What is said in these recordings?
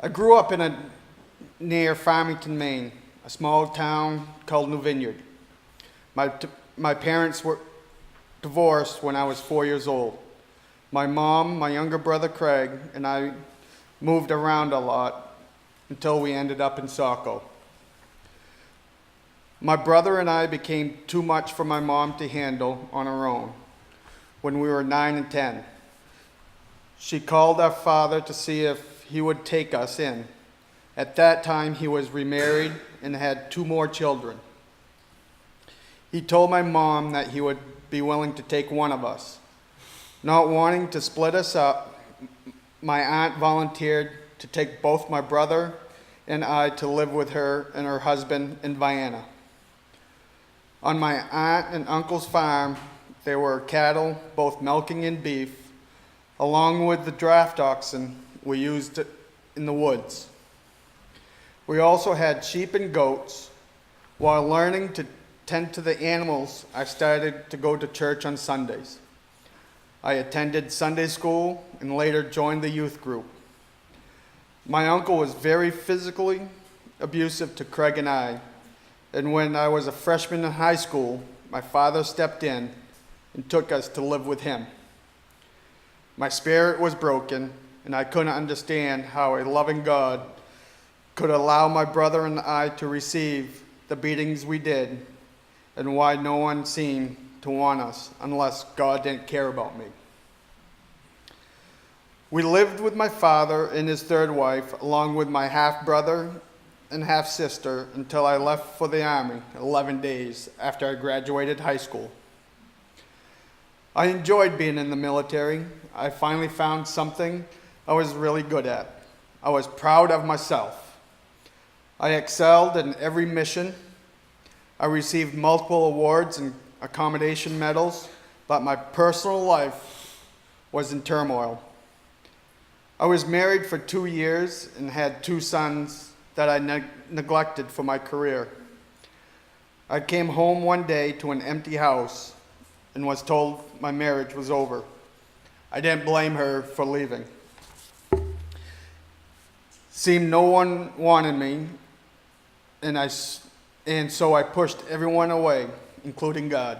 I grew up near Farmington, Maine, a small town called New Vineyard. My parents were divorced when I was 4 years old. My mom, my younger brother Craig, and I moved around a lot until we ended up in Saco. My brother and I became too much for my mom to handle on her own when we were 9 and 10. She called our father to see if he would take us in. At that time, he was remarried and had 2 more children. He told my mom that he would be willing to take one of us. Not wanting to split us up, my aunt volunteered to take both my brother and I to live with her and her husband in Vienna. On my aunt and uncle's farm, there were cattle, both milking and beef, along with the draft oxen we used in the woods. We also had sheep and goats. While learning to tend to the animals, I started to go to church on Sundays. I attended Sunday school and later joined the youth group. My uncle was very physically abusive to Craig and I, and when I was a freshman in high school, my father stepped in and took us to live with him. My spirit was broken, and I couldn't understand how a loving God could allow my brother and I to receive the beatings we did, and why no one seemed to want us unless God didn't care about me. We lived with my father and his third wife, along with my half-brother and half-sister, until I left for the Army 11 days after I graduated high school. I enjoyed being in the military. I finally found something I was really good at. I was proud of myself. I excelled in every mission. I received multiple awards and accommodation medals, but my personal life was in turmoil. I was married for 2 years and had 2 sons that I neglected for my career. I came home one day to an empty house and was told my marriage was over. I didn't blame her for leaving. Seemed no one wanted me, and so I pushed everyone away, including God.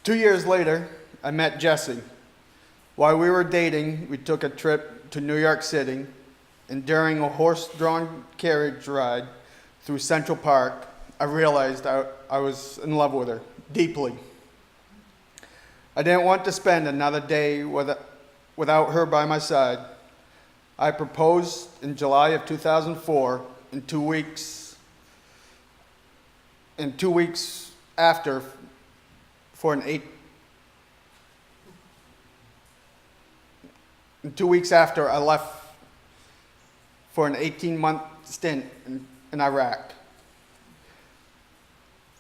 2 years later, I met Jesse. While we were dating, we took a trip to New York City, and during a horse-drawn carriage ride through Central Park, I realized I was in love with her, deeply. I didn't want to spend another day without her by my side. I proposed in July of 2004, and 2 weeks after, I left for an 18-month stint in Iraq.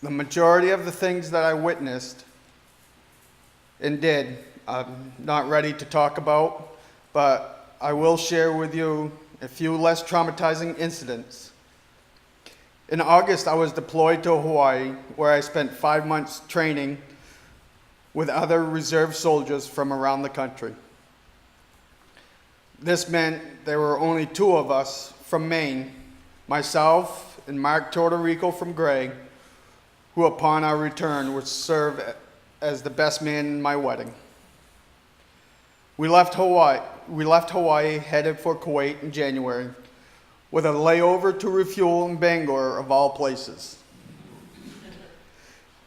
The majority of the things that I witnessed and did, I'm not ready to talk about, but I will share with you a few less traumatizing incidents. In August, I was deployed to Hawaii, where I spent 5 months training with other reserve soldiers from around the country. This meant there were only 2 of us from Maine, myself and Mark Tortorico from Gray, who upon our return would serve as the best man in my wedding. We left Hawaii, headed for Kuwait in January, with a layover to refuel in Bangor, of all places.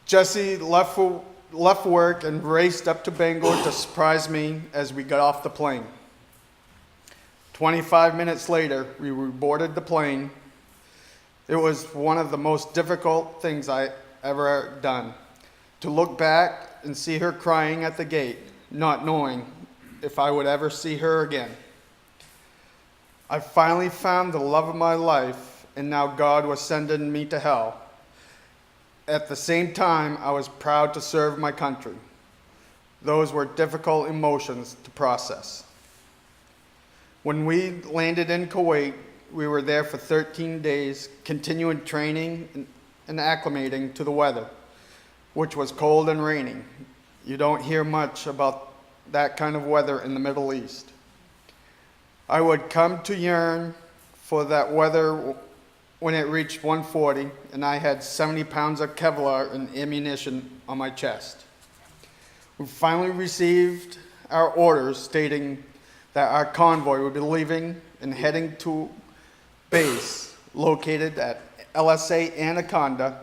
Jesse left work and raced up to Bangor to surprise me as we got off the plane. 25 minutes later, we boarded the plane. It was one of the most difficult things I ever done, to look back and see her crying at the gate, not knowing if I would ever see her again. I finally found the love of my life, and now God was sending me to hell. At the same time, I was proud to serve my country. Those were difficult emotions to process. When we landed in Kuwait, we were there for 13 days, continuing training and acclimating to the weather, which was cold and raining. You don't hear much about that kind of weather in the Middle East. I would come to yearn for that weather when it reached 140 and I had 70 pounds of Kevlar and ammunition on my chest. We finally received our orders stating that our convoy would be leaving and heading to base located at LSA Anaconda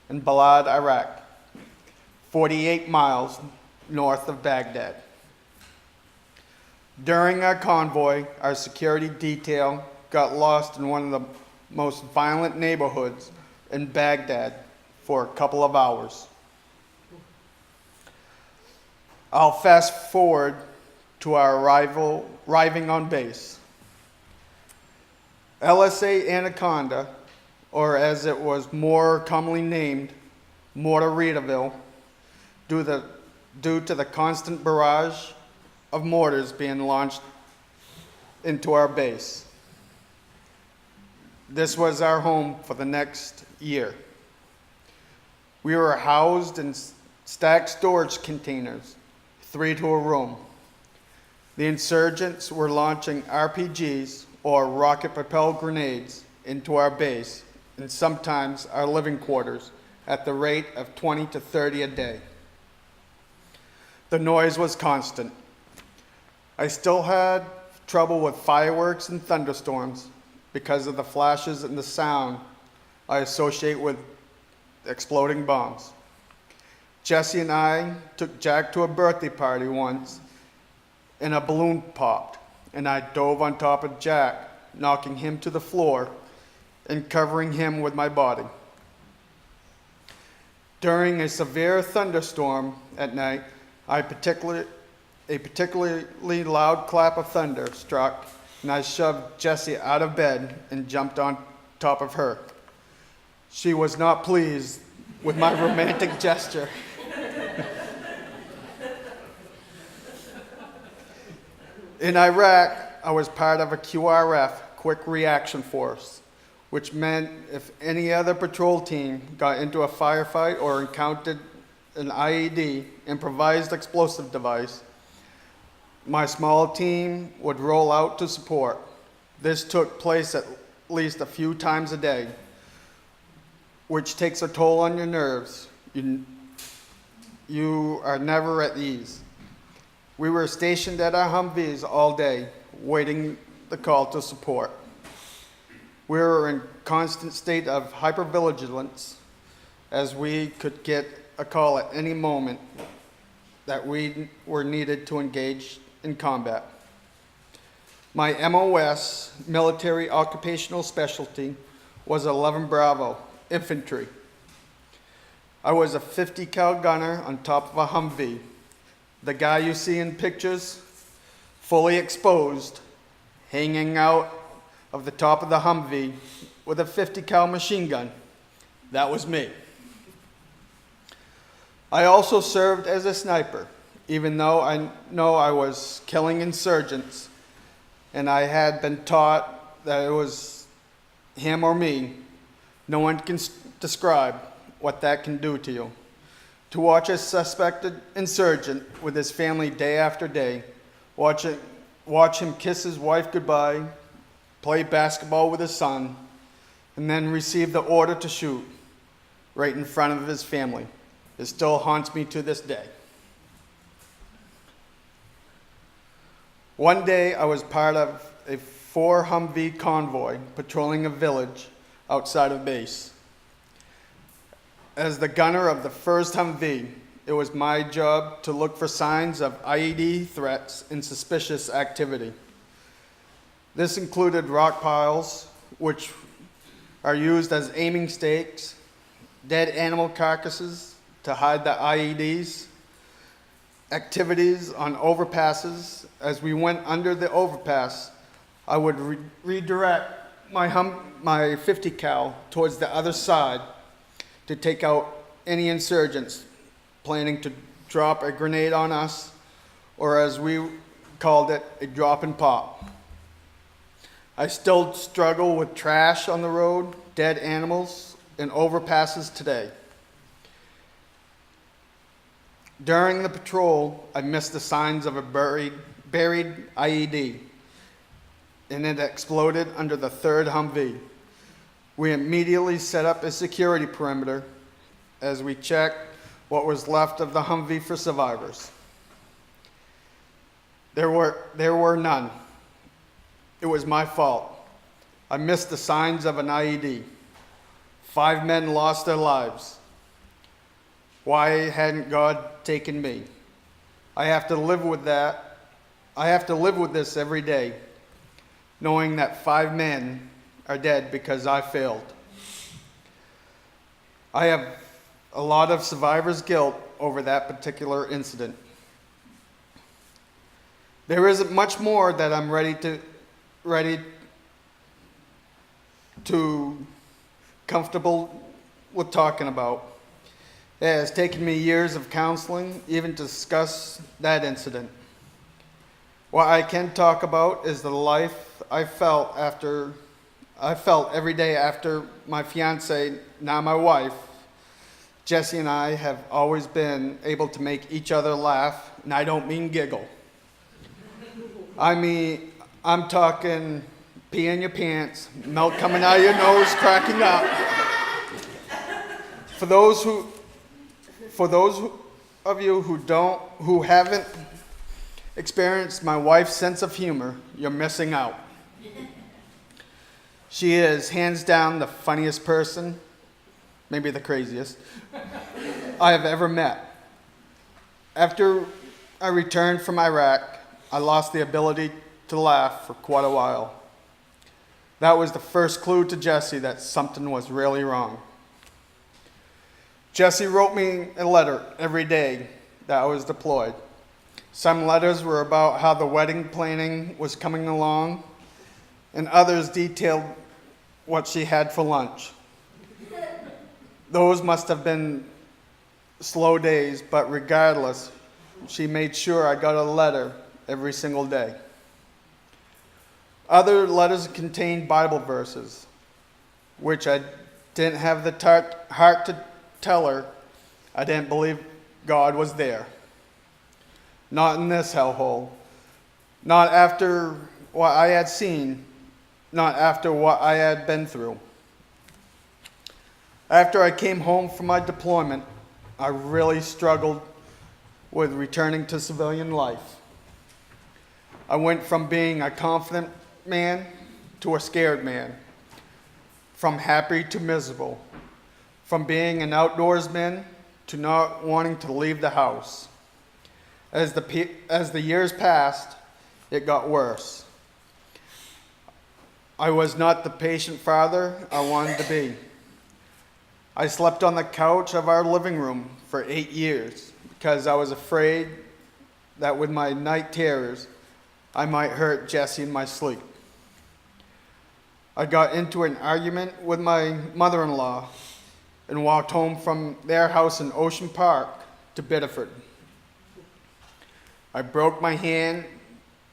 in Balad, Iraq, 48 miles north of Baghdad. During our convoy, our security detail got lost in one of the most violent neighborhoods in Baghdad for a couple of hours. I'll fast forward to our arriving on base. LSA Anaconda, or as it was more commonly named, Mortaritaville, due to the constant barrage of mortars being launched into our base. This was our home for the next year. We were housed in stacked storage containers, 3 to a room. The insurgents were launching RPGs or rocket-propelled grenades into our base and sometimes our living quarters at the rate of 20 to 30 a day. The noise was constant. I still had trouble with fireworks and thunderstorms because of the flashes and the sound I associate with exploding bombs. Jesse and I took Jack to a birthday party once, and a balloon popped, and I dove on top of Jack, knocking him to the floor and covering him with my body. During a severe thunderstorm at night, a particularly loud clap of thunder struck, and I shoved Jessie out of bed and jumped on top of her. She was not pleased with my romantic gesture. In Iraq, I was part of a QRF, Quick Reaction Force, which meant if any other patrol team got into a firefight or encountered an IED, improvised explosive device, my small team would roll out to support. This took place at least a few times a day, which takes a toll on your nerves. You are never at ease. We were stationed at our Humvees all day, waiting the call to support. We were in constant state of hypervigilance as we could get a call at any moment that we were needed to engage in combat. My MOS, military occupational specialty, was 11 Bravo, infantry. I was a 50 cal gunner on top of a Humvee. The guy you see in pictures, fully exposed, hanging out of the top of the Humvee with a 50 cal machine gun. That was me. I also served as a sniper, even though I know I was killing insurgents and I had been taught that it was him or me. No one can describe what that can do to you. To watch a suspected insurgent with his family day after day, watch him kiss his wife goodbye, play basketball with his son, and then receive the order to shoot right in front of his family. It still haunts me to this day. One day I was part of a 4 Humvee convoy patrolling a village outside of base. As the gunner of the first Humvee, it was my job to look for signs of IED threats and suspicious activity. This included rock piles, which are used as aiming stakes, dead animal carcasses to hide the IEDs, activities on overpasses. As we went under the overpass, I would redirect my 50 cal towards the other side to take out any insurgents planning to drop a grenade on us, or as we called it, a drop and pop. I still struggle with trash on the road, dead animals, and overpasses today. During the patrol, I missed the signs of a buried IED. and it exploded under the third Humvee. We immediately set up a security perimeter as we checked what was left of the Humvee for survivors. There were none. It was my fault. I missed the signs of an IED. 5 men lost their lives. Why hadn't God taken me? I have to live with that. I have to live with this every day, knowing that 5 men are dead because I failed. I have a lot of survivor's guilt over that particular incident. There isn't much more that I'm ready to comfortable with talking about. It has taken me years of counseling even to discuss that incident. What I can talk about is the life I felt every day after my fiance, now my wife, Jessie, and I have always been able to make each other laugh, and I don't mean giggle. I mean, I'm talking pee in your pants, milk coming out of your nose, cracking up. For those of you who haven't experienced my wife's sense of humor, you're missing out. She is hands down the funniest person, maybe the craziest, I have ever met. After I returned from Iraq, I lost the ability to laugh for quite a while. That was the first clue to Jessie that something was really wrong. Jessie wrote me a letter every day that I was deployed. Some letters were about how the wedding planning was coming along, and others detailed what she had for lunch. Those must have been slow days, but regardless, she made sure I got a letter every single day. Other letters contained Bible verses, which I didn't have the heart to tell her I didn't believe God was there. Not in this hellhole. Not after what I had seen. Not after what I had been through. After I came home from my deployment, I really struggled with returning to civilian life. I went from being a confident man to a scared man, from happy to miserable, from being an outdoorsman to not wanting to leave the house. As the years passed, it got worse. I was not the patient father I wanted to be. I slept on the couch of our living room for 8 years because I was afraid that with my night terrors, I might hurt Jessie in my sleep. I got into an argument with my mother-in-law and walked home from their house in Ocean Park to Biddeford. I broke my hand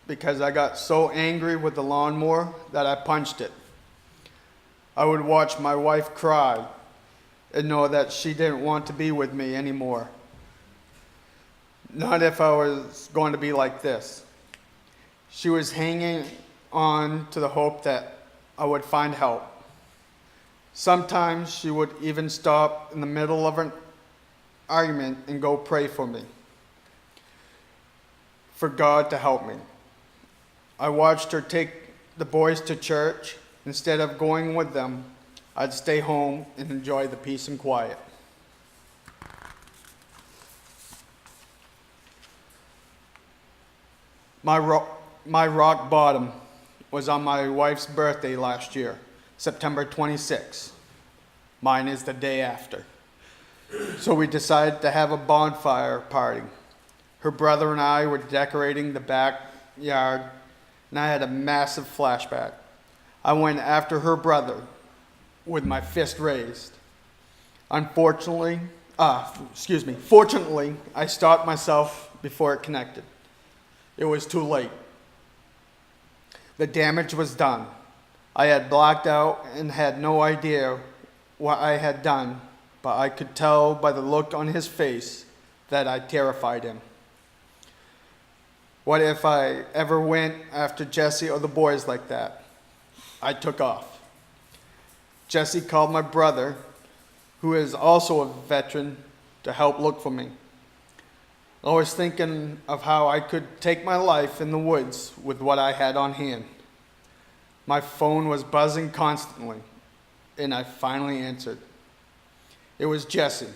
because I got so angry with the lawnmower that I punched it. I would watch my wife cry and know that she didn't want to be with me anymore. Not if I was going to be like this. She was hanging on to the hope that I would find help. Sometimes she would even stop in the middle of an argument and go pray for me, for God to help me. I watched her take the boys to church. Instead of going with them, I'd stay home and enjoy the peace and quiet. My rock bottom was on my wife's birthday last year, September 26. Mine is the day after. So we decided to have a bonfire party. Her brother and I were decorating the backyard, and I had a massive flashback. I went after her brother with my fist raised. Fortunately, I stopped myself before it connected. It was too late. The damage was done. I had blacked out and had no idea what I had done, but I could tell by the look on his face that I terrified him. What if I ever went after Jesse or the boys like that? I took off. Jesse called my brother, who is also a veteran, to help look for me. I was thinking of how I could take my life in the woods with what I had on hand. My phone was buzzing constantly, and I finally answered. It was Jessie.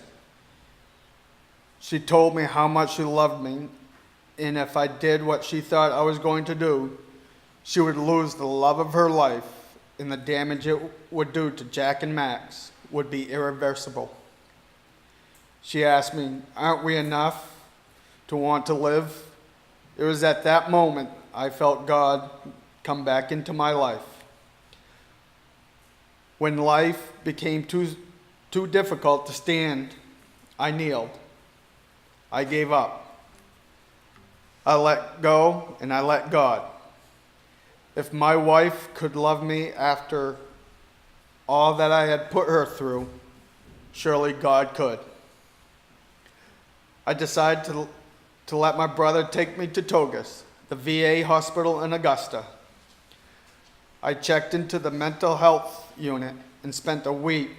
She told me how much she loved me, and if I did what she thought I was going to do, she would lose the love of her life, and the damage it would do to Jack and Max would be irreversible. She asked me, aren't we enough to want to live? It was at that moment I felt God come back into my life. When life became too difficult to stand, I kneeled. I gave up. I let go and I let God. If my wife could love me after all that I had put her through, surely God could. I decided to let my brother take me to Togus, the VA hospital in Augusta. I checked into the mental health unit and spent a week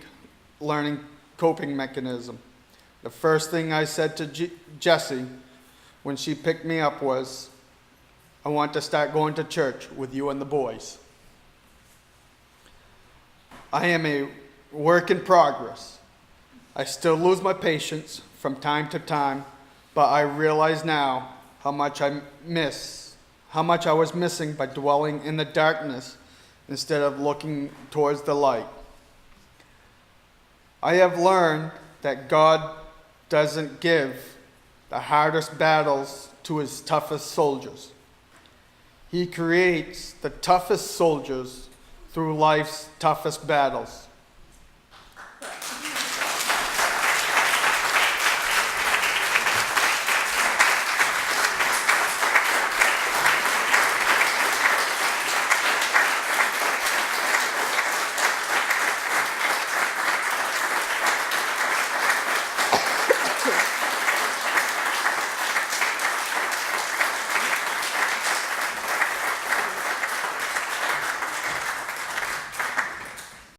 learning coping mechanism. The first thing I said to Jessie when she picked me up was, I want to start going to church with you and the boys. I am a work in progress. I still lose my patience from time to time, but I realize now how much I was missing by dwelling in the darkness instead of looking towards the light. I have learned that God doesn't give the hardest battles to his toughest soldiers. He creates the toughest soldiers through life's toughest battles.